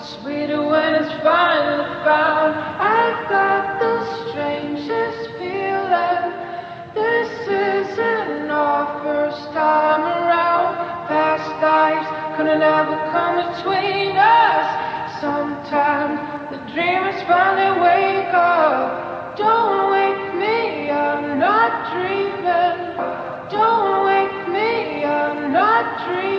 Sweeter when it's finally found. I got the strangest feeling. This isn't our first time around. Past lives couldn't ever come between us. Sometimes the dreamers finally wake up. Don't wake me, I'm not dreaming. Don't wake me, I'm not dreaming.